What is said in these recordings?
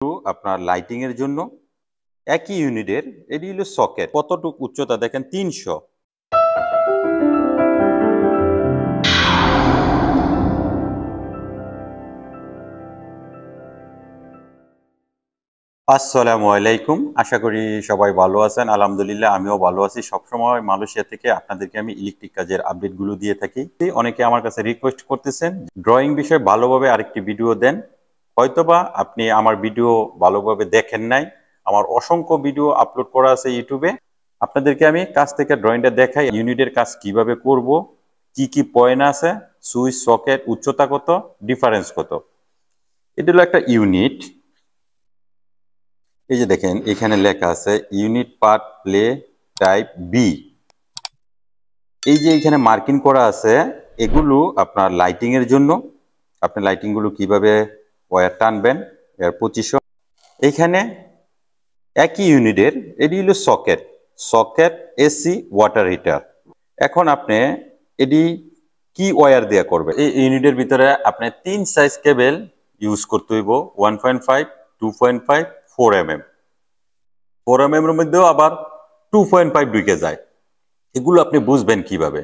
আপনার লাইটিং এর জন্য একই ইউনিটের এটি হলো সকেট। কতটুকু উচ্চতা দেখেন 300। আসসালামু আলাইকুম, আশা করি সবাই ভালো আছেন। আলহামদুলিল্লাহ আমিও ভালো আছি। সবসময় মালয়েশিয়া থেকে আপনাদেরকে আমি ইলেকট্রিক কাজের আপডেটগুলো দিয়ে থাকি। অনেকে আমার কাছে রিকোয়েস্ট করতেছেন ড্রয়িং বিষয়ে ভালোভাবে আরেকটি ভিডিও দেন। হয়তোবা আপনি আমার ভিডিও ভালোভাবে দেখেন নাই, আমার অসংখ্য ভিডিও আপলোড করা আছে ইউটিউবে। আপনাদেরকে আমি কাছ থেকে ড্রয়িংটা দেখাই, ইউনিটের কাজ কিভাবে করব, কি কি পয়েন্ট আছে, সুইচ সকেট উচ্চতা কত, ডিফারেন্স কত। এটা হলো একটা ইউনিট। এই যে দেখেন এখানে লেখা আছে unit part play type B. এই যে এখানে মার্কিং করা আছে, এগুলো আপনার লাইটিং এর জন্য। আপনি লাইটিং গুলো কিভাবে ওয়্যার টানবেন এর পজিশন। এখানে একই ইউনিটের এটি হলো socket, socket AC water heater. এখন আপনি এটি কি ওয়্যার দিয়ে করবে, এই ইউনিটের ভিতরে আপনি 3 সাইজ কেবল ইউজ করতে হইব, 1.5, 2.5, 4mm। 4mm এর মধ্যেও আবার 2.5 ঢুকে যায়। এগুলো আপনি বুঝবেন কিভাবে?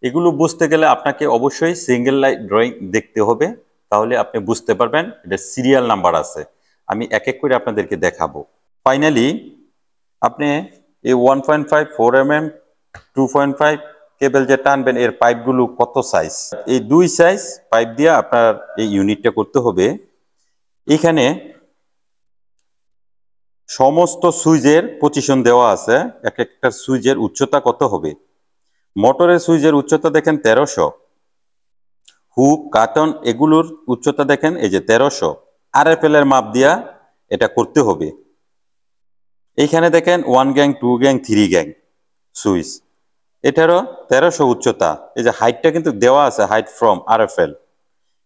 এগুলো বুঝতে গেলে আপনাকে অবশ্যই সিঙ্গেল লাইট ড্রয়িং দেখতে হবে, তাহলে আপনি বুঝতে পারবেন। এটা সিরিয়াল নাম্বার আছে, আমি এক এক করে আপনাদেরকে দেখাবো। ফাইনালি আপনি এই 1.5, 4mm, 2.5 কেবল যে টানবেন, এর পাইপগুলো কত সাইজ, এই 2 সাইজ পাইপ দিয়ে আপনার এই ইউনিটটা করতে হবে। এখানে সমস্ত সুইচের পজিশন দেওয়া আছে, এক একটা সুইচের উচ্চতা কত হবে। মোটরের সুইচের উচ্চতা দেখেন 1300, হুক কার্টন এগুলোর উচ্চতা দেখেন এই যে 1300। আরএফএল এর মাপ দিয়া এটা করতে হবে। এইখানে দেখেন 1 গ্যাং, 2 গ্যাং, 3 গ্যাং সুইচ, এটারও 1300 উচ্চতা। এই যে হাইটটা কিন্তু দেওয়া আছে, হাইট ফ্রম আরএফএল।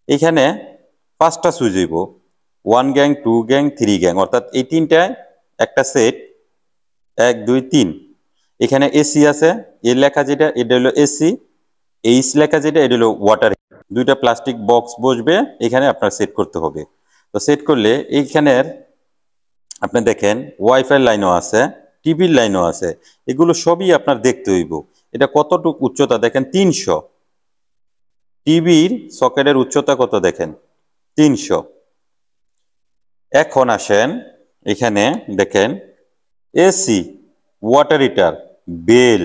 এইখানে 5টা সুইচ হইব, 1 গ্যাং, 2 গ্যাং, 3 গ্যাং, অর্থাৎ এই তিনটায় একটা সেট, 1 2 3। এখানে এসি আছে, এ লেখা যেটা এটা হলো এসি, এইচ লেখা যেটা এটা হলো ওয়াটার। দুইটা প্লাস্টিক বক্স বসবে, এখানে আপনার সেট করতে হবে। তো সেট করলে এইখানের আপনি দেখেন ওয়াইফাই লাইনও আছে, টিভির লাইনও আছে, এগুলো সবই আপনার দেখতে হইব। এটা কতটুকু উচ্চতা দেখেন 300। টিভির সকেটের উচ্চতা কত দেখেন 300। এখন আসেন এখানে দেখেন AC, water heater, bell,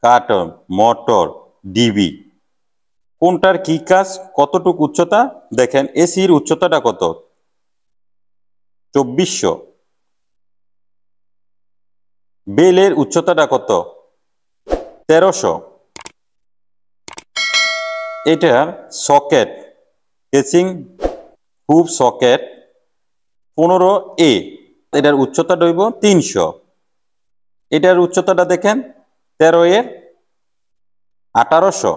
carton, motor, DB, কোনটার কি কাজ, কতটুকু উচ্চতা দেখেন। এসির উচ্চতাটা কত 2400। বেলের উচ্চতাটা কত 1300। এটার সকেট কেসিং হুব সকেট 15A, এটার উচ্চতাটা হইব 300। এটার উচ্চতাটা দেখেন 13 এর 1800।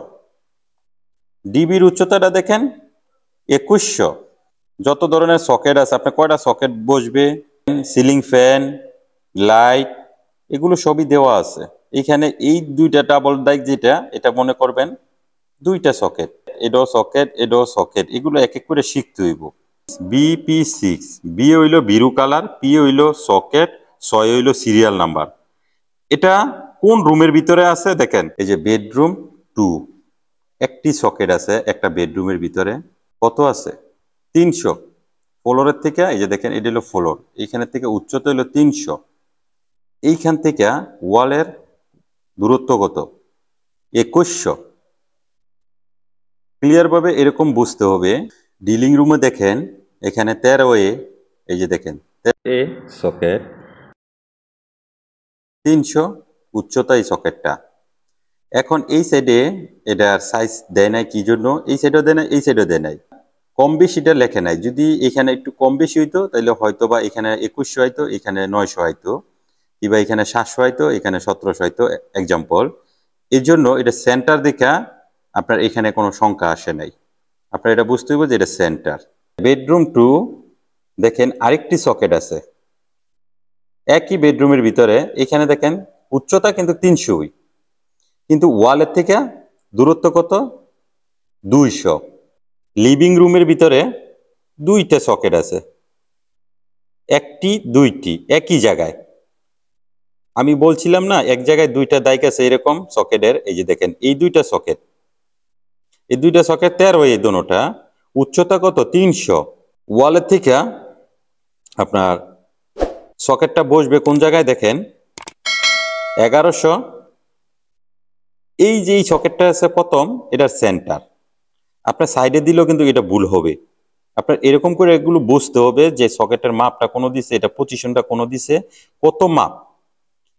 ডিবির উচ্চতাটা দেখেন 2100। যত ধরনের সকেট আছে, আপনি কয়টা সকেট বসবে, সিলিং ফ্যান, লাইট, এগুলো সবই দেওয়া আছে। এখানে এই দুইটা ডাবল ডাইক যেটা, এটা মনে করবেন দুইটা socket, ado socket, ado socket, এগুলো এক এক করে শিখতে হইব। BP6, বি হইল বিরু কালার, পি হইল সকেট, 6 হইল সিরিয়াল নাম্বার। এটা কোন রুমের ভিতরে আছে দেখেন, এই যে বেডরুম 2, একটি সকেট আছে একটা বেডরুমের ভিতরে। কত আছে 300। ফ্লোরের থেকে এই যে দেখেন এটা হলো ফ্লোর, এইখান থেকে উচ্চতা হলো 300। এইখান থেকে ওয়ালের দূরত্ব কত 2100। ক্লিয়ার ভাবে এরকম বুঝতে হবে। ডিলিং রুমে দেখেন এখানে 13A, এই যে দেখেন 13A সকেট, 300 উচ্চতা এই সকেটটা। এখন এই সাইডে এটার সাইজ দেয় নাই, কি জন্য এই সাইডও দেয় নাই, এই সাইডও দেয় নাই, কম বেশিটা লেখে নাই। যদি এখানে একটু কম বেশি হইতো তাহলে হয়তো বা এখানে 2100 হয়তো, এখানে 900 হয়তো, কিংবা এখানে 700 হয়তো, এখানে 1700 হয়তো, এক্সাম্পল। এই জন্য এটা সেন্টার দেখা আপনার এখানে কোনো সংখ্যা আসে নাই। আপনার এটা বুঝতে হবে যে এটা সেন্টার। বেডরুম 2 দেখেন আরেকটি সকেট আছে একই বেডরুমের ভিতরে। এখানে দেখেন উচ্চতা কিন্তু 300, কিন্তু ওয়ালের থেকে দূরত্ব কত 200। লিভিং রুমের ভিতরে দুইটা সকেট আছে, একটি দুইটি একই জায়গায়, আমি বলছিলাম না এক জায়গায় দুইটা দাইক আছে এরকম সকেটের, এই যে দেখেন এই দুইটা সকেট, এই দুইটা সকেট 13 এই দোনোটা, উচ্চতা কত 300। ওয়ালের থেকে আপনার সকেটটা বসবে কোন জায়গায় দেখেন 1100, এই যে এই সকেটটা আছে প্রথম এটার সেন্টার, আপনার সাইডে দিলেও কিন্তু এটা ভুল হবে। আপনার এরকম করে এগুলো বুঝতে হবে যে সকেটের মাপটা কোনো দিছে, এটা পজিশনটা কোনো দিছে, কত মাপ।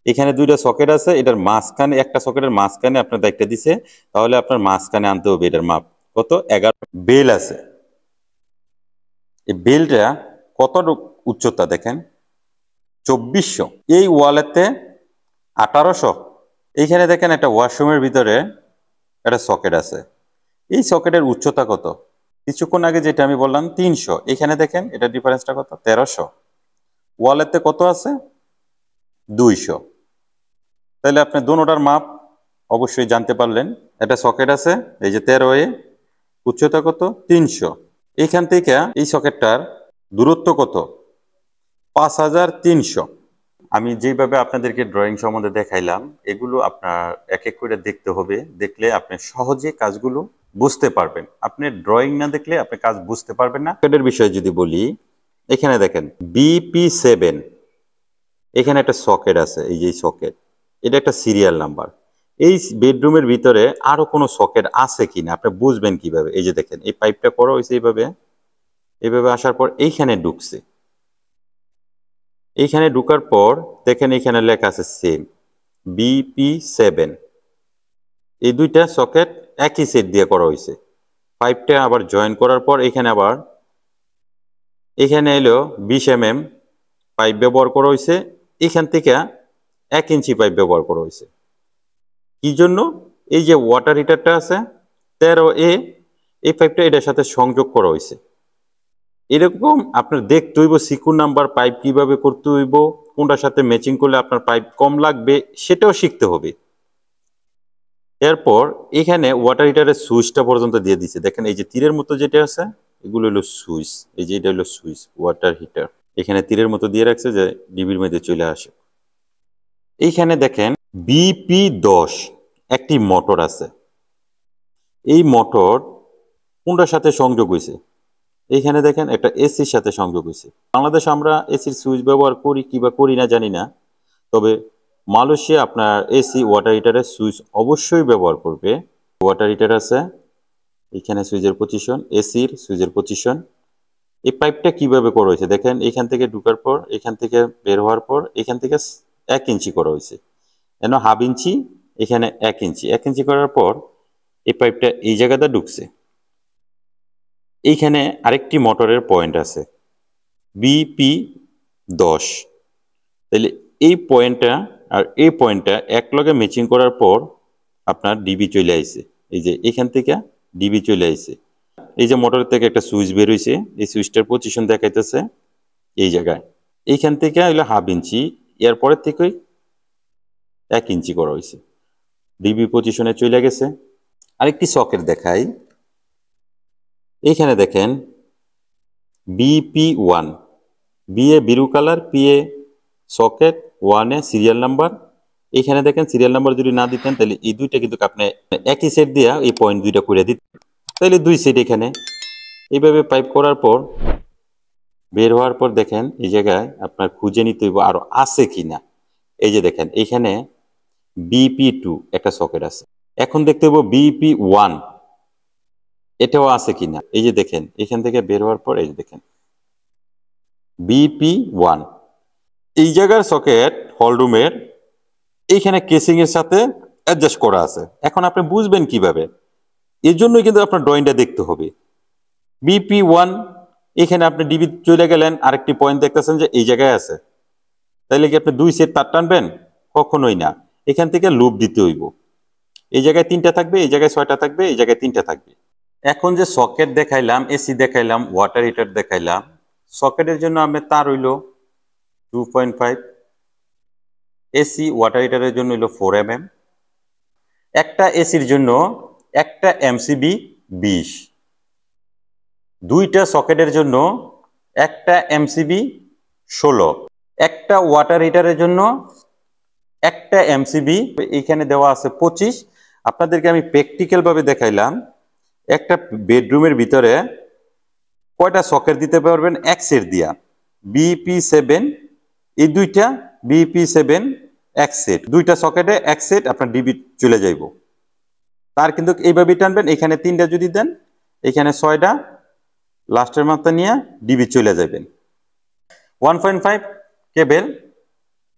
এখানে দুইটা সকেট আছে, এটার মাঝখানে একটা সকেটের মাঝখানে আপনার দায়িত্ব দিছে, তাহলে আপনার মাঝখানে আনতে হবে এটার মাপ কত 11। বেল আছে, এই বেলটা কত উচ্চতা দেখেন 2400, এই ওয়ালেতে 1800। এইখানে দেখেন একটা ওয়াশরুমের ভিতরে একটা সকেট আছে, এই সকেটের উচ্চতা কত, কিছুক্ষণ আগে যেটা আমি বললাম 300, এখানে দেখেন এটা ডিফারেন্সটা কত 1300, ওয়ালেতে কত আছে 200। তাহলে আপনি দোনোটার মাপ অবশ্যই জানতে পারলেন। একটা সকেট আছে এই যে 13 উচ্চতা কত 300, এইখান থেকে এই সকেটটার দূরত্ব কত 5300। আমি যেভাবে আপনাদেরকে ড্রয়িং সম্বন্ধে দেখাইলাম এগুলো আপনার এক এক করে দেখতে হবে, দেখলে আপনি সহজে কাজগুলো বুঝতে পারবেন। আপনি ড্রয়িং না দেখলে আপনি কাজ বুঝতে পারবেন না। সকেটের বিষয়ে যদি বলি, এখানে দেখেন BP7, এখানে একটা সকেট আছে, এই যে সকেট, এটা একটা সিরিয়াল নাম্বার। এই বেডরুমের ভিতরে আরো কোনো সকেট আছে কিনা আপনি বুঝবেন কিভাবে, এই যে দেখেন এই পাইপটা করা হয়েছে এইভাবে, এইভাবে আসার পর এইখানে ঢুকছে, এইখানে ঢুকার পর দেখেন এখানে লেখা আছে সেম BP7, এই দুইটা সকেট একই সেট দিয়ে করা হয়েছে। পাইপটা আবার জয়েন করার পর এখানে আবার এখানে এলো 20 mm পাইপ ব্যবহার করা হয়েছে, এখান থেকে 1 ইঞ্চি পাইপ ব্যবহার করা হয়েছে। কি জন্য, এই যে ওয়াটার হিটারটা আছে 13A, এই পাইপটা এটার সাথে সংযোগ করা হয়েছে। এরকম আপনার দেখতে হইব সিকুর নাম্বার পাইপ কিভাবে করতে হইব, কোনটার সাথে ম্যাচিং করলে আপনার পাইপ কম লাগবে সেটাও শিখতে হবে। এরপর এখানে ওয়াটার হিটারের সুইচটা পর্যন্ত দিয়ে দিছে, দেখেন এই যে তীরের মতো যেটা আছে এগুলো হলো সুইচ, এই যে এটা হলো সুইচ ওয়াটার হিটার, এখানে তীরের মতো দিয়ে রাখছে যে ডিবির মধ্যে চলে আসে। এইখানে দেখেন BP10 একটি মোটর আছে, এই মোটর কোনটার সাথে সংযোগ হয়েছে, এইখানে দেখেন একটা এসির সাথে সংযোগ হয়েছে। বাংলাদেশে আমরা এসির সুইচ ব্যবহার করি কিংবা করি না জানি না, তবে মালয়েশিয়া আপনার এসি ওয়াটার হিটারের সুইচ অবশ্যই ব্যবহার করবে। ওয়াটার হিটার আছে, এখানে সুইচের পজিশন, এসির সুইচের পজিশন। এই পাইপটা কিভাবে করা হয়েছে দেখেন, এখান থেকে ঢুকার পর এখান থেকে বের হওয়ার পর এখান থেকে 1 ইঞ্চি করা হয়েছে, এন ½ ইঞ্চি, এখানে 1 ইঞ্চি, 1 ইঞ্চি করার পর এই পাইপটা এই জায়গাটা ঢুকছে। এইখানে আরেকটি মোটরের পয়েন্ট আছে BP10, তাহলে এই পয়েন্টটা আর এই পয়েন্টটা একলগে ম্যাচিং করার পর আপনার ডিবি চলে আইছে, এই যে এখান থেকে ডিবি চলে আইছে। এই যে মোটর থেকে একটা সুইচ বের হইছে, এই সুইচটার পজিশন দেখাইতেছে এই জায়গায়, এইখান থেকে হইলো ½ ইঞ্চি, এরপরের থেকেই 1 ইঞ্চি করা হয়েছে, ডিবি পজিশনে চলে গেছে। আরেকটি সকেট দেখাই, এইখানে দেখেন BP1, বি এ বিরু কালার, পি এ সকেট, 1 এ সিরিয়াল নাম্বার। এখানে দেখেন সিরিয়াল নাম্বার যদি না দিতেন তাহলে এই দুইটা কিন্তু আপনি একই সেট দিয়া এই পয়েন্ট দুইটা করে দিতেন, তাহলে 2 সেট এখানে এইভাবে পাইপ করার পর বের হওয়ার পর দেখেন এই জায়গায় আপনার খুঁজে নিতে হইব আরো আছে কিনা। এই যে দেখেন এখানে BP2 একটা সকেট আছে, এখন দেখতে হইব BP1 এটাও আছে কিনা। এই যে দেখেন এখান থেকে বের হওয়ার পর এই যে দেখেন BP1, এই জায়গার সকেট হলরুমের এইখানে কেসিং এর সাথে অ্যাডজাস্ট করা আছে। এখন আপনি বুঝবেন কিভাবে, এর জন্যই কিন্তু আপনার ড্রয়িংটা দেখতে হবে। BP1, এখানে আপনি ডিবি চলে গেলেন, আরেকটি পয়েন্ট দেখতেছেন যে এই জায়গায় আছে, তাইলে কি আপনি 2 সেট তার টানবেন? কখনোই না, এখান থেকে লুপ দিতে হইব। এই জায়গায় 3টা থাকবে, এই জায়গায় 6টা থাকবে, এই জায়গায় 3টা থাকবে। এখন যে সকেট দেখাইলাম, এসি দেখাইলাম, ওয়াটার হিটার দেখাইলাম, সকেটের জন্য আমি তার হইল 2.5, এসি ওয়াটার হিটারের জন্য হইল 4 mm, একটা এসির জন্য একটা MCB 20, দুইটা সকেটের জন্য একটা MCB 16। একটা ওয়াটার হিটারের জন্য একটা এমসিবি এখানে দেওয়া আছে 25। আপনাদেরকে আমি প্র্যাকটিক্যাল ভাবে দেখাইলাম একটা বেডরুমের ভিতরে কয়টা সকেট দিতে পারবেন এক সেট দিয়া BP7 এই দুইটা BP7 এক সেট দুইটা সকেটে এক সেট আপনার ডিবি চলে যাইব তার কিন্তু এইভাবে টানবেন এখানে 3টা যদি দেন এখানে 6টা লাস্টের মাত্রা নিয়ে ডিবি চলে যাবেন 1.5 কেবল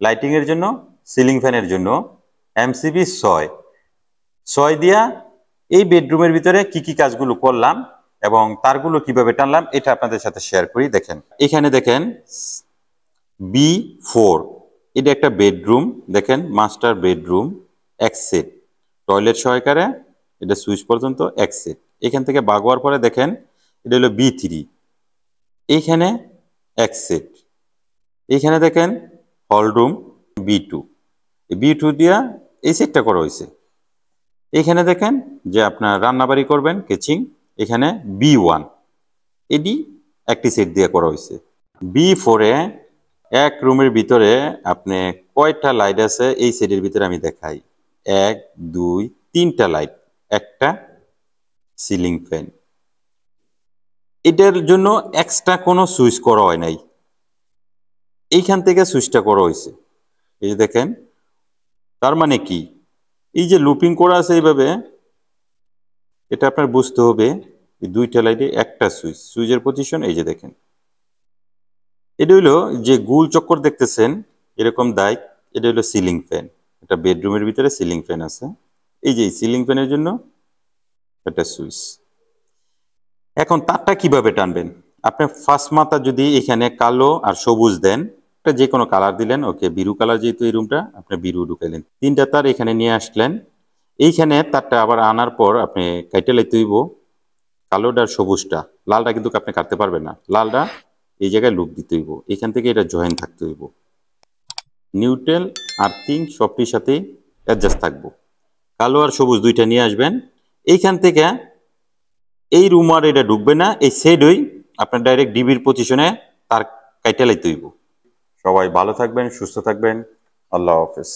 লাইটিং এর জন্য সিলিং ফ্যানের জন্য এমসিবি 6 দিয়া এই বেডরুমের ভিতরে কি কি কাজগুলো করলাম এবং তারগুলো কিভাবে টানলাম এটা আপনাদের সাথে শেয়ার করি দেখেন এখানে দেখেন B4 এটা একটা বেডরুম দেখেন মাস্টার বেডরুম এক সেট টয়লেট সহকারে এটা সুইচ পর্যন্ত এক সেট এখান থেকে বাগোয়ার পরে দেখেন এটা হলো B3 এইখানে এক সেট এইখানে দেখেন হলরুম B2 দিয়া এই সেটটা করা হয়েছে এখানে দেখেন যে আপনার রান্নাবাড়ি করবেন কিচেন এখানে B1 এডি একটি সেট দিয়ে করা হয়েছে B4 এ এক রুমের ভিতরে আপনি কয়টা লাইট আছে এই সেটের ভিতরে আমি দেখাই 1 2 3টা লাইট একটা সিলিং ফ্যান এটার জন্য এক্সট্রা কোনো সুইচ করা হয় নাই এইখান থেকে সুইচটা করা হয়েছে এই যে দেখেন তার মানে কি এই যে লুপিং করা আছে এইভাবে এটা আপনার বুঝতে হবে এই দুইটা লাইটে একটা সুইচের পজিশন এই যে দেখেন এটা হলো যে গোল চক্কর দেখতেছেন এরকম দাগ এটা হলো সিলিং ফ্যান এটা বেডরুমের ভিতরে সিলিং ফ্যান আছে এই যে সিলিং ফ্যানের জন্য একটা সুইচ এখন তারটা কিভাবে টানবেন আপনি ফার্স্ট মাথা যদি এখানে কালো আর সবুজ দেন এটা যে কোনো কালার দিলেন ওকে বিরু কালার যেহেতু এই রুমটা আপনি বিরু ঢুকাইলেন 3টা তার এখানে নিয়ে আসলেন এইখানে তারটা আবার আনার পর আপনি কাইটে লাইতে হইব কালোটা আর সবুজটা লালটা কিন্তু আপনি কাটতে পারবেন না লালটা এই জায়গায় লুপ দিতে হইব এখান থেকে এটা জয়েন থাকতে হইব নিউট্রাল আর্থিং সবটির সাথে অ্যাডজাস্ট থাকবো কালো আর সবুজ দুইটা নিয়ে আসবেন এইখান থেকে এই রুম আর এটা ঢুকবে না এই সেডই আপনার ডাইরেক্ট ডিবির পজিশনে তার কাইটা লাইতে হইব সবাই ভালো থাকবেন সুস্থ থাকবেন আল্লাহ হাফেজ